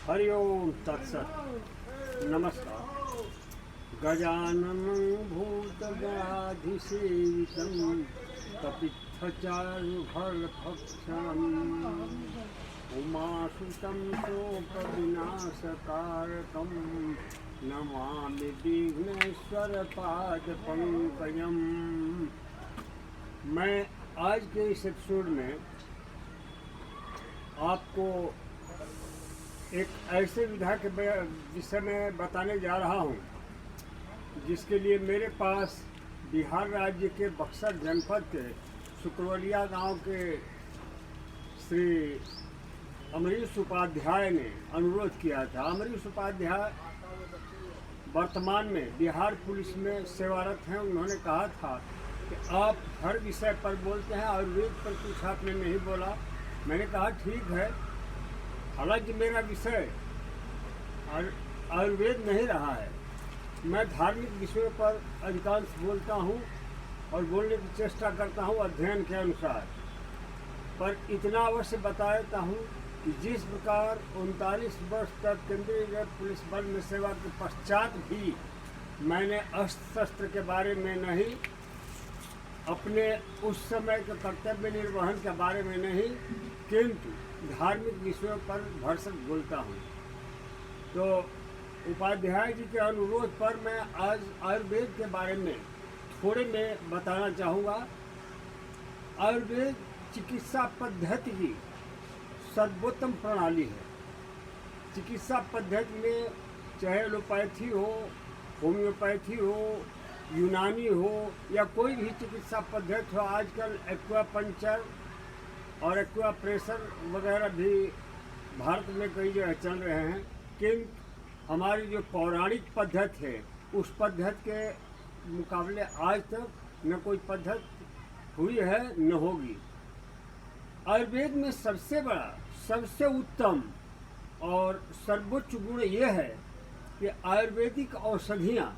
हरि ओम तत्सत। नमस्कार। गजाननं भूतगणाधिसेवितं कपित्थचारुभरभक्षणम् उमासुतं शोकविनाशकारकं नमामि विघ्नेश्वरपादपङ्कजम्। मैं आज के इस एपिसोड में आपको एक ऐसे विधा के विषय में बताने जा रहा हूँ जिसके लिए मेरे पास बिहार राज्य के बक्सर जनपद के शुक्रवलिया गांव के श्री अमरीश उपाध्याय ने अनुरोध किया था। अमरीश उपाध्याय वर्तमान में बिहार पुलिस में सेवारत हैं। उन्होंने कहा था कि आप हर विषय पर बोलते हैं, आयुर्वेद पर कुछ आपने नहीं बोला। मैंने कहा ठीक है, हालांकि मेरा विषय आयुर्वेद नहीं रहा है। मैं धार्मिक विषयों पर अधिकांश बोलता हूँ और बोलने की चेष्टा करता हूँ अध्ययन के अनुसार। पर इतना अवश्य बता देता हूँ कि जिस प्रकार 39 वर्ष तक केंद्रीय पुलिस बल में सेवा के पश्चात भी मैंने अस्त्र शस्त्र के बारे में नहीं, अपने उस समय के कर्तव्य निर्वहन के बारे में नहीं, किंतु धार्मिक विषयों पर भरसक बोलता हूँ। तो उपाध्याय जी के अनुरोध पर मैं आज आयुर्वेद के बारे में थोड़े में बताना चाहूँगा। आयुर्वेद चिकित्सा पद्धति की सर्वोत्तम प्रणाली है। चिकित्सा पद्धति में चाहे एलोपैथी हो, होम्योपैथी हो, यूनानी हो या कोई भी चिकित्सा पद्धति हो, आजकल एक्वापंचर और एक्वा प्रेशर वगैरह भी भारत में कई जगह चल रहे हैं। किंतु हमारी जो पौराणिक पद्धति है उस पद्धति के मुकाबले आज तक न कोई पद्धति हुई है न होगी। आयुर्वेद में सबसे बड़ा, सबसे उत्तम और सर्वोच्च गुण ये है कि आयुर्वेदिक औषधियाँ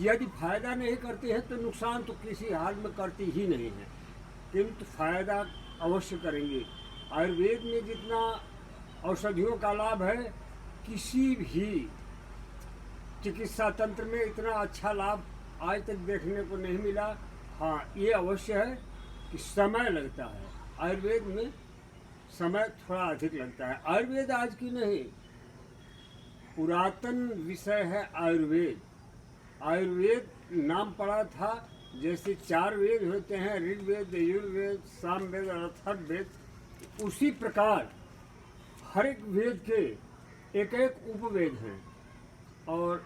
यदि फायदा नहीं करती हैं तो नुकसान तो किसी हाल में करती ही नहीं है, किंतु फायदा अवश्य करेंगे। आयुर्वेद में जितना औषधियों का लाभ है किसी भी चिकित्सा तंत्र में इतना अच्छा लाभ आज तक देखने को नहीं मिला। हाँ, ये अवश्य है कि समय लगता है। आयुर्वेद में समय थोड़ा अधिक लगता है। आयुर्वेद आज की नहीं, पुरातन विषय है आयुर्वेद। आयुर्वेद नाम पड़ा था, जैसे 4 वेद होते हैं, ऋग्वेद, यजुर्वेद, सामवेद और अथर्ववेद, उसी प्रकार हर एक वेद के एक एक उपवेद हैं। और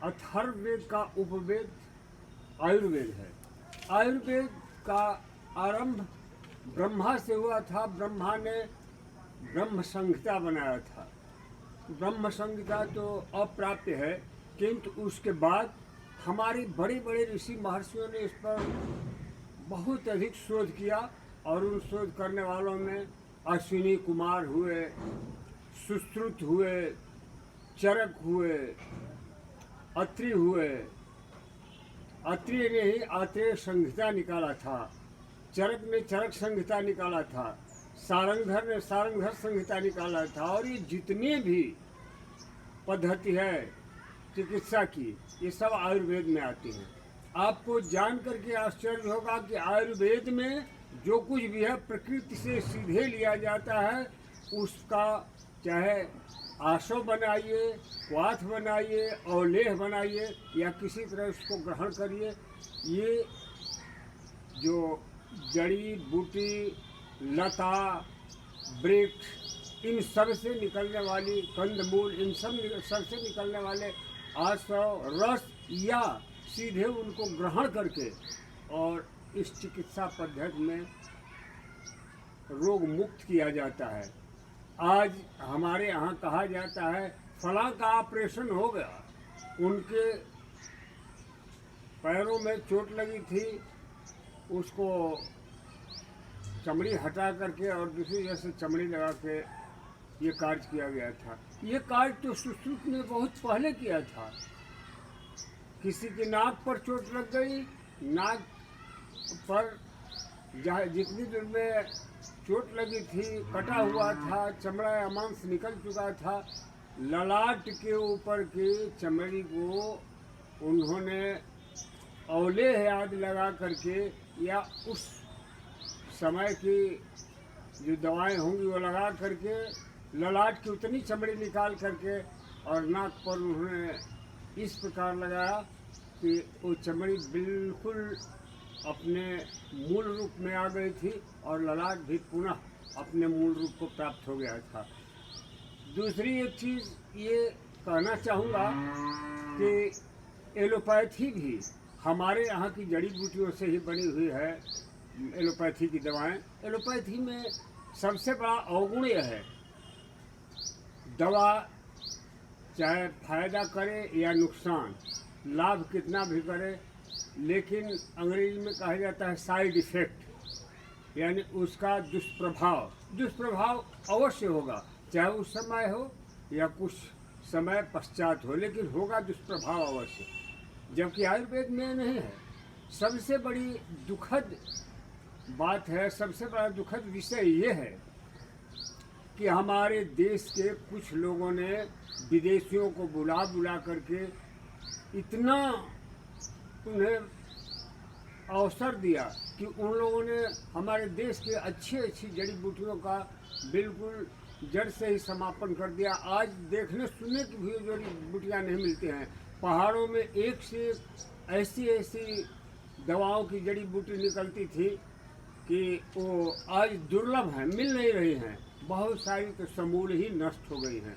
अथर्ववेद का उपवेद आयुर्वेद है। आयुर्वेद का आरंभ ब्रह्मा से हुआ था। ब्रह्मा ने ब्रह्म संहिता बनाया था। ब्रह्म संहिता तो अप्राप्य है, किंतु उसके बाद हमारे बड़े बड़े ऋषि महर्षियों ने इस पर बहुत अधिक शोध किया और उन शोध करने वालों में अश्विनी कुमार हुए, सुश्रुत हुए, चरक हुए, अत्रि हुए। अत्रि ने ही आत्रेय संहिता निकाला था, चरक ने चरक संहिता निकाला था, सारंगधर ने सारंगधर संहिता निकाला था। और ये जितनी भी पद्धति है चिकित्सा की, ये सब आयुर्वेद में आती हैं। आपको जान करके आश्चर्य होगा कि आयुर्वेद में जो कुछ भी है प्रकृति से सीधे लिया जाता है। उसका चाहे आसव बनाइए, क्वाथ बनाइए, अवलेह बनाइए या किसी तरह उसको ग्रहण करिए। ये जो जड़ी बूटी, लता, वृक्ष, इन सब से निकलने वाली कंदमूल, इन सब से निकलने वाले आसव, रस या सीधे उनको ग्रहण करके और इस चिकित्सा पद्धति में रोग मुक्त किया जाता है। आज हमारे यहाँ कहा जाता है फलां का ऑपरेशन हो गया, उनके पैरों में चोट लगी थी, उसको चमड़ी हटा करके और दूसरी जैसे चमड़ी लगा के ये कार्य किया गया था। ये कार्य तो सुश्रुत ने बहुत पहले किया था। किसी की नाक पर चोट लग गई, नाक पर जहाँ जितनी दूर में चोट लगी थी, कटा हुआ था, चमड़ा या मांस निकल चुका था। ललाट के ऊपर की चमड़ी को उन्होंने औले याद लगा करके या उस समय की जो दवाएं होंगी वो लगा करके ललाट की उतनी चमड़ी निकाल करके और नाक पर उन्होंने इस प्रकार लगाया कि वो चमड़ी बिल्कुल अपने मूल रूप में आ गई थी और ललाट भी पुनः अपने मूल रूप को प्राप्त हो गया था। दूसरी एक चीज़ ये कहना चाहूँगा कि एलोपैथी भी हमारे यहाँ की जड़ी बूटियों से ही बनी हुई है। एलोपैथी की दवाएं, एलोपैथी में सबसे बड़ा अवगुण यह है, दवा चाहे फायदा करे या नुकसान, लाभ कितना भी करे, लेकिन अंग्रेजी में कहा जाता है साइड इफ़ेक्ट, यानी उसका दुष्प्रभाव अवश्य होगा, चाहे उस समय हो या कुछ समय पश्चात हो, लेकिन होगा दुष्प्रभाव अवश्य। जबकि आयुर्वेद में नहीं है। सबसे बड़ी दुखद बात है, सबसे बड़ा दुखद विषय ये है कि हमारे देश के कुछ लोगों ने विदेशियों को बुला बुला करके इतना उन्हें अवसर दिया कि उन लोगों ने हमारे देश के अच्छी अच्छी जड़ी बूटियों का बिल्कुल जड़ से ही समापन कर दिया। आज देखने सुनने की भी जड़ी बूटियाँ नहीं मिलती हैं। पहाड़ों में एक से ऐसी ऐसी दवाओं की जड़ी बूटी निकलती थी कि वो आज दुर्लभ हैं, मिल नहीं रही हैं। बहुत सारी तो समूल ही नष्ट हो गई हैं।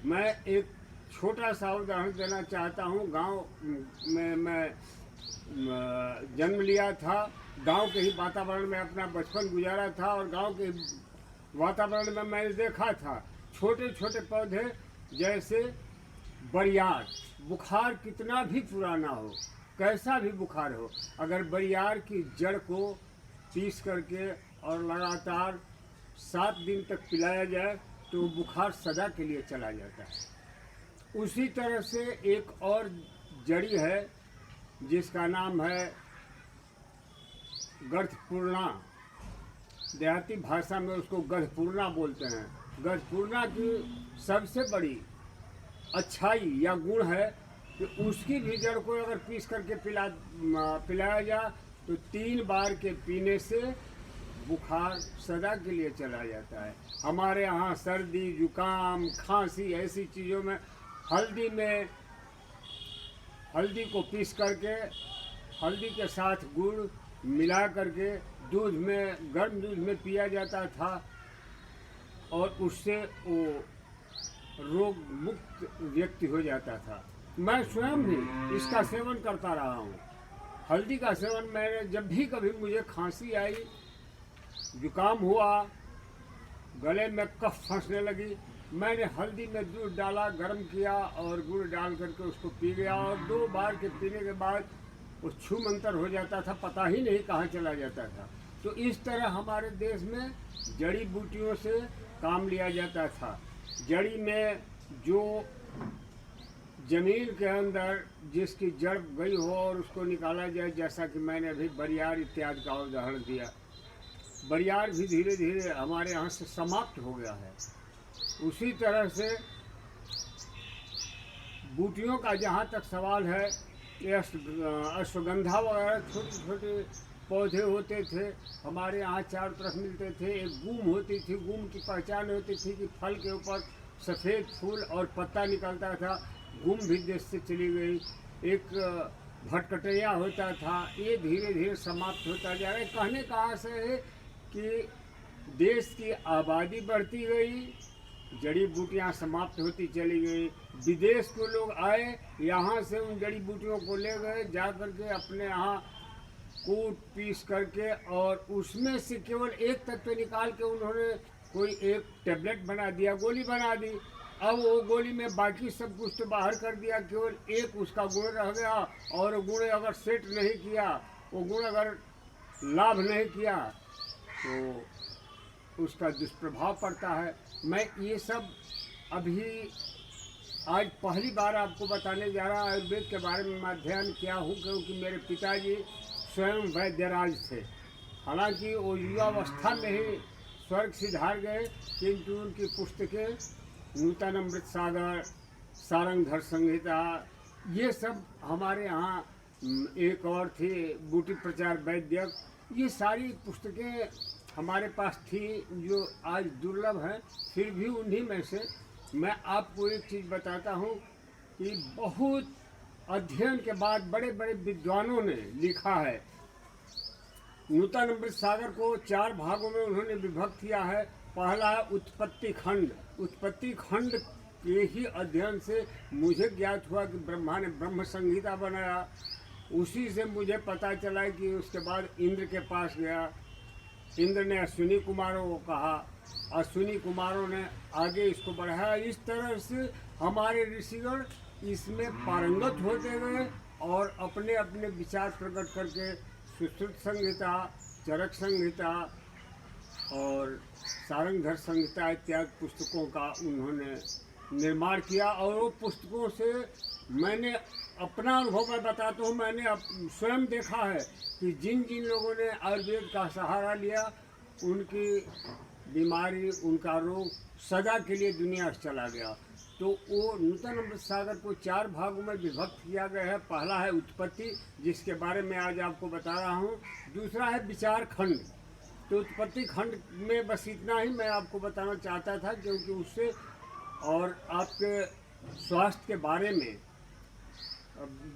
मैं एक छोटा सा उदाहरण देना चाहता हूँ। गांव में मैं जन्म लिया था, गांव के ही वातावरण में अपना बचपन गुजारा था और गांव के वातावरण में मैंने देखा था छोटे छोटे पौधे जैसे बरियार, बुखार कितना भी पुराना हो, कैसा भी बुखार हो, अगर बरियार की जड़ को पीस करके और लगातार 7 दिन तक पिलाया जाए तो बुखार सदा के लिए चला जाता है। उसी तरह से एक और जड़ी है जिसका नाम है गठपूर्णा, देहाती भाषा में उसको गठपूर्णा बोलते हैं। गठपूर्णा की सबसे बड़ी अच्छाई या गुण है कि उसकी भी जड़ को अगर पीस करके पिलाया जाए तो 3 बार के पीने से बुखार सदा के लिए चला जाता है। हमारे यहाँ सर्दी, जुकाम, खांसी ऐसी चीज़ों में हल्दी को पीस करके हल्दी के साथ गुड़ मिला करके दूध में, गर्म दूध में पिया जाता था और उससे वो रोग मुक्त व्यक्ति हो जाता था। मैं स्वयं भी इसका सेवन करता रहा हूँ। हल्दी का सेवन मैंने जब भी कभी मुझे खांसी आई, जुकाम हुआ, गले में कफ फंसने लगी, मैंने हल्दी में दूध डाला, गर्म किया और गुड़ डाल करके उसको पी गया और 2 बार के पीने के बाद वो छू मंतर हो जाता था, पता ही नहीं कहाँ चला जाता था। तो इस तरह हमारे देश में जड़ी बूटियों से काम लिया जाता था। जड़ी में जो ज़मीन के अंदर जिसकी जड़ गई हो और उसको निकाला जाए, जैसा कि मैंने अभी बरियार इत्यादि का उदाहरण दिया। बरियार भी धीरे धीरे हमारे यहाँ से समाप्त हो गया है। उसी तरह से बूटियों का जहाँ तक सवाल है, ये अश्वगंधा वगैरह छोटे छोटे पौधे होते थे, हमारे यहाँ चारों तरफ मिलते थे। एक गूम होती थी, गूम की पहचान होती थी कि फल के ऊपर सफ़ेद फूल और पत्ता निकलता था। गूम भी देश से चली गई। एक भटकटैया होता था, ये धीरे धीरे समाप्त होता जा रहा है। कहने का आशय है कि देश की आबादी बढ़ती गई, जड़ी बूटियाँ समाप्त होती चली गई। विदेश के लोग आए, यहाँ से उन जड़ी बूटियों को ले गए, जा करके अपने यहाँ कूट पीस करके और उसमें से केवल एक तत्व निकाल के उन्होंने कोई एक टैबलेट बना दिया, गोली बना दी। अब वो गोली में बाकी सब कुछ तो बाहर कर दिया, केवल एक उसका गुण रह गया और गुण अगर सेट नहीं किया, वो गुण अगर लाभ नहीं किया तो उसका दुष्प्रभाव पड़ता है। मैं ये सब अभी आज पहली बार आपको बताने जा रहा हूँ। आयुर्वेद के बारे में मैं अध्ययन किया हूँ क्योंकि मेरे पिताजी स्वयं वैद्यराज थे। हालांकि वो युवावस्था में ही स्वर्ग सिधार गए, किंतु उनकी पुस्तकें नूतन अमृत सागर, सारंगधर संहिता, ये सब हमारे यहाँ एक और थी बूटी प्रचार वैद्यक, ये सारी पुस्तकें हमारे पास थी जो आज दुर्लभ हैं। फिर भी उन्हीं में से मैं आपको एक चीज़ बताता हूँ कि बहुत अध्ययन के बाद बड़े बड़े विद्वानों ने लिखा है। नूतन अमृत सागर को 4 भागों में उन्होंने विभक्त किया है। पहला है उत्पत्ति खंड। उत्पत्ति खंड के ही अध्ययन से मुझे ज्ञात हुआ कि ब्रह्मा ने ब्रह्म संहिता बनाया। उसी से मुझे पता चला कि उसके बाद इंद्र के पास गया, इंद्र ने अश्विनी कुमारों को कहा, अश्विनी कुमारों ने आगे इसको बढ़ाया। इस तरह से हमारे ऋषिगण इसमें पारंगत होते गए और अपने अपने विचार प्रकट करके सुश्रुत संहिता, चरक संहिता और सारंगधर संहिता इत्यादि पुस्तकों का उन्होंने निर्माण किया। और वो पुस्तकों से मैंने अपना अनुभव मैं बताता हूँ, मैंने स्वयं देखा है कि जिन जिन लोगों ने आयुर्वेद का सहारा लिया उनकी बीमारी, उनका रोग सदा के लिए दुनिया से चला गया। तो वो नूतन अमृत सागर को 4 भागों में विभक्त किया गया है। पहला है उत्पत्ति, जिसके बारे में आज आपको बता रहा हूँ। दूसरा है विचार खंड। तो उत्पत्ति खंड में बस इतना ही मैं आपको बताना चाहता था, क्योंकि उससे और आपके स्वास्थ्य के बारे में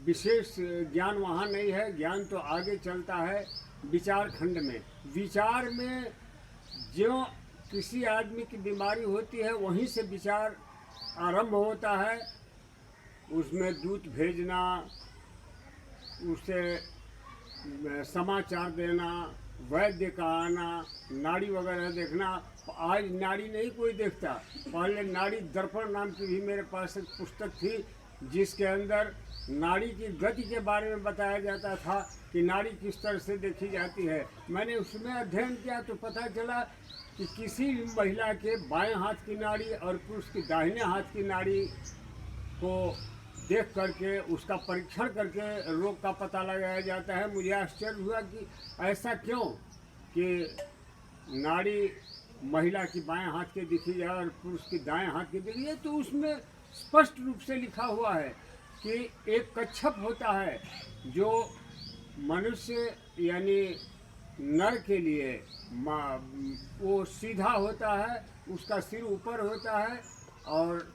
विशेष ज्ञान वहाँ नहीं है, ज्ञान तो आगे चलता है विचार खंड में। विचार में जो किसी आदमी की बीमारी होती है वहीं से विचार आरंभ होता है। उसमें दूत भेजना, उसे समाचार देना, वैद्य का आना, नाड़ी वगैरह देखना। आज नाड़ी नहीं कोई देखता, पहले नाड़ी दर्पण नाम की भी मेरे पास एक पुस्तक थी जिसके अंदर नाड़ी की गति के बारे में बताया जाता था कि नाड़ी किस तरह से देखी जाती है। मैंने उसमें अध्ययन किया तो पता चला कि किसी भी महिला के बाएं हाथ की नाड़ी और पुरुष की दाहिने हाथ की नाड़ी को देख करके उसका परीक्षण करके रोग का पता लगाया जाता है। मुझे आश्चर्य हुआ कि ऐसा क्यों कि नाड़ी महिला की बाएं हाथ की दिखी जाए और पुरुष की दाएं हाथ की दिखी जाए। तो उसमें स्पष्ट रूप से लिखा हुआ है कि एक कच्छप होता है जो मनुष्य यानी नर के लिए वो सीधा होता है, उसका सिर ऊपर होता है और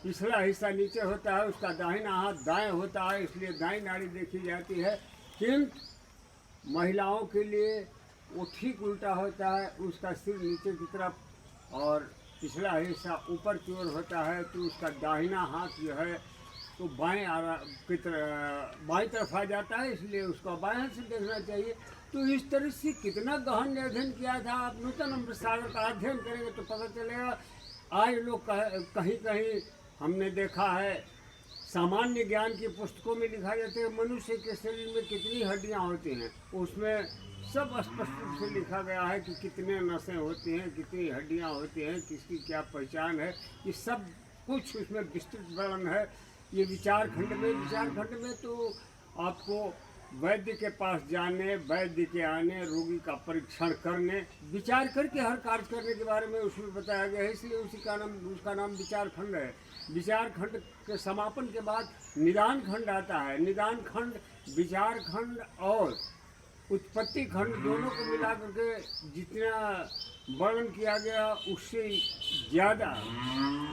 पिछला हिस्सा नीचे होता है, उसका दाहिना हाथ दाएं होता है, इसलिए दाएं नाड़ी देखी जाती है। किंतु महिलाओं के लिए वो ठीक उल्टा होता है, उसका सिर नीचे की तरफ और पिछला हिस्सा ऊपर की ओर होता है। तो उसका दाहिना हाथ जो है तो बाएं तरफ आ जाता है, इसलिए उसको बाएं हाथ से देखना चाहिए। तो इस तरह से कितना गहन अध्ययन किया था। आप नूतन अमृत सागर का अध्ययन करेंगे तो पता चलेगा। आज लोग कहीं कहीं हमने देखा है सामान्य ज्ञान की पुस्तकों में लिखा जाता है मनुष्य के शरीर में कितनी हड्डियां होती हैं, उसमें सब स्पष्ट रूप से लिखा गया है कि कितने नसें होती हैं, कितनी हड्डियां होती हैं, किसकी क्या पहचान है, ये सब कुछ उसमें विस्तृत वर्णन है। ये विचार खंड में तो आपको वैद्य के पास जाने, वैद्य के आने, रोगी का परीक्षण करने, विचार करके हर कार्य करने के बारे में उसमें बताया गया है, इसलिए उसका नाम विचार खंड है। विचार खंड के समापन के बाद निदान खंड आता है। निदान खंड विचार खंड और उत्पत्ति खंड दोनों को मिला करके जितना वर्णन किया गया उससे ज़्यादा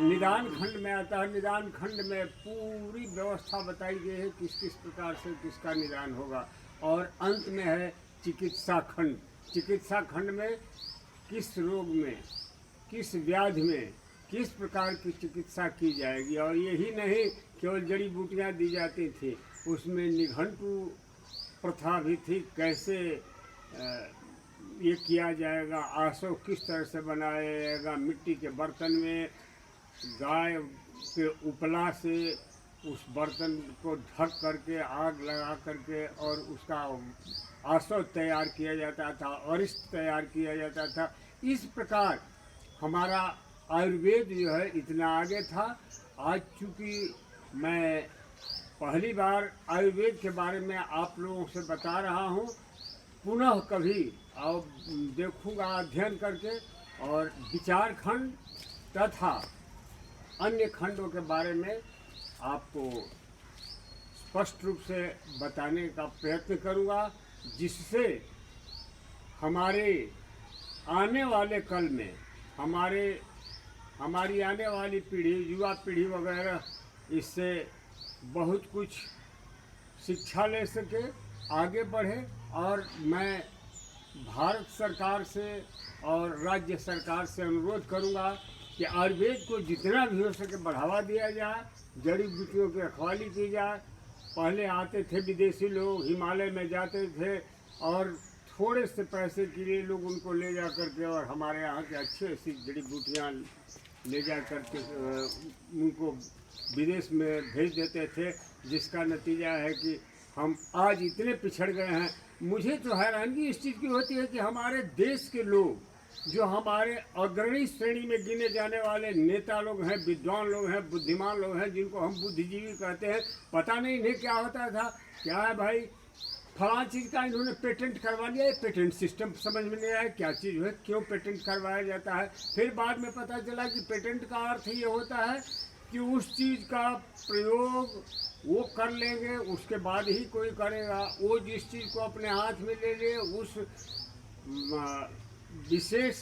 निदान खंड में आता है। निदान खंड में पूरी व्यवस्था बताई गई है किस किस प्रकार से किसका निदान होगा। और अंत में है चिकित्सा खंड। चिकित्सा खंड में किस रोग में, किस व्याधि में किस प्रकार की चिकित्सा की जाएगी। और यही नहीं केवल जड़ी बूटियाँ दी जाती थी, उसमें निघंटु प्रथा भी थी, कैसे ये किया जाएगा, आसो किस तरह से बनाया जाएगा, मिट्टी के बर्तन में गाय के उपला से उस बर्तन को ढक करके आग लगा करके और उसका आसो तैयार किया जाता था, अरिष्ट तैयार किया जाता था। इस प्रकार हमारा आयुर्वेद जो है इतना आगे था। आज चूँकि मैं पहली बार आयुर्वेद के बारे में आप लोगों से बता रहा हूँ, पुनः कभी और देखूँगा अध्ययन करके और विचार खंड तथा अन्य खंडों के बारे में आपको स्पष्ट रूप से बताने का प्रयत्न करूँगा, जिससे हमारे आने वाले कल में हमारी आने वाली पीढ़ी, युवा पीढ़ी वगैरह इससे बहुत कुछ शिक्षा ले सके, आगे बढ़े। और मैं भारत सरकार से और राज्य सरकार से अनुरोध करूंगा कि आयुर्वेद को जितना भी हो सके बढ़ावा दिया जाए, जड़ी बूटियों की रखवाली की जाए। पहले आते थे विदेशी लोग, हिमालय में जाते थे और थोड़े से पैसे के लिए लोग उनको ले जा करके और हमारे यहाँ के अच्छी अच्छी जड़ी बूटियाँ ले जा करके उनको विदेश में भेज देते थे, जिसका नतीजा है कि हम आज इतने पिछड़ गए हैं। मुझे तो हैरानगी इस चीज़ की होती है कि हमारे देश के लोग, जो हमारे अग्रणी श्रेणी में गिने जाने वाले नेता लोग हैं, विद्वान लोग हैं, बुद्धिमान लोग हैं, जिनको हम बुद्धिजीवी कहते हैं, पता नहीं इन्हें क्या होता था। क्या है भाई, फलां चीज़ का इन्होंने पेटेंट करवा लिया, पेटेंट सिस्टम समझ में नहीं आया क्या चीज़ है, क्यों पेटेंट करवाया जाता है। फिर बाद में पता चला कि पेटेंट का अर्थ ये होता है कि उस चीज़ का प्रयोग वो कर लेंगे, उसके बाद ही कोई करेगा। वो जिस चीज़ को अपने हाथ में ले ले, उस विशेष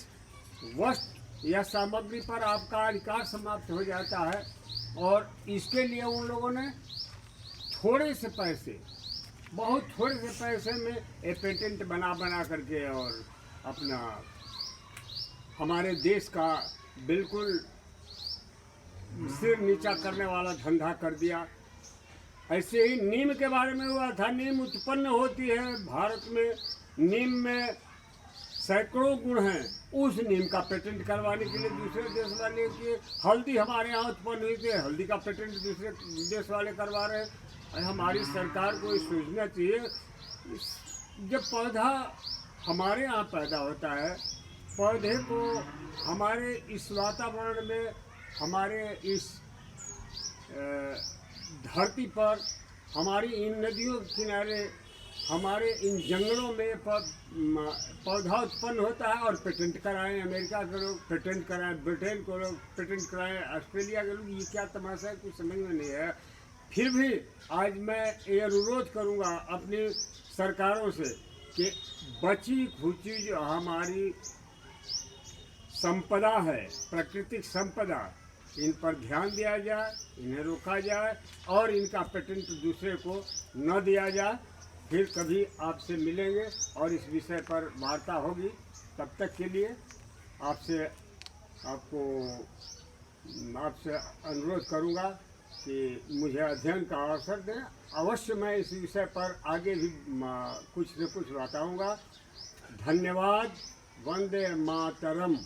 वस्तु या सामग्री पर आपका अधिकार समाप्त हो जाता है। और इसके लिए उन लोगों ने बहुत थोड़े से पैसे में एक पेटेंट बना करके और अपना हमारे देश का बिल्कुल सिर नीचा करने वाला धंधा कर दिया। ऐसे ही नीम के बारे में हुआ था। नीम उत्पन्न होती है भारत में, नीम में सैकड़ों गुण हैं। उस नीम का पेटेंट करवाने के लिए दूसरे देश वाले की, हल्दी हमारे यहाँ उत्पन्न हुई थी, हल्दी का पेटेंट दूसरे देश वाले करवा रहे हैं। हमारी सरकार को सोचना चाहिए, जब पौधा हमारे यहाँ पैदा होता है, पौधे को हमारे इस वातावरण में, हमारे इस धरती पर, हमारी इन नदियों के किनारे, हमारे इन जंगलों में पौधा उत्पन्न होता है और पेटेंट कराएं। अमेरिका के लोग पेटेंट कराएं, ब्रिटेन के लोग पेटेंट कराएं, ऑस्ट्रेलिया के लोग, ये क्या तमाशा है, कुछ समझ में नहीं है। फिर भी आज मैं ये अनुरोध करूंगा अपनी सरकारों से कि बची खुची जो हमारी संपदा है, प्राकृतिक संपदा, इन पर ध्यान दिया जाए, इन्हें रोका जाए और इनका पेटेंट दूसरे को न दिया जाए। फिर कभी आपसे मिलेंगे और इस विषय पर वार्ता होगी। तब तक के लिए आपसे अनुरोध करूंगा कि मुझे अध्ययन का अवसर दें। अवश्य मैं इस विषय पर आगे भी कुछ न कुछ बताऊंगा। धन्यवाद। वंदे मातरम।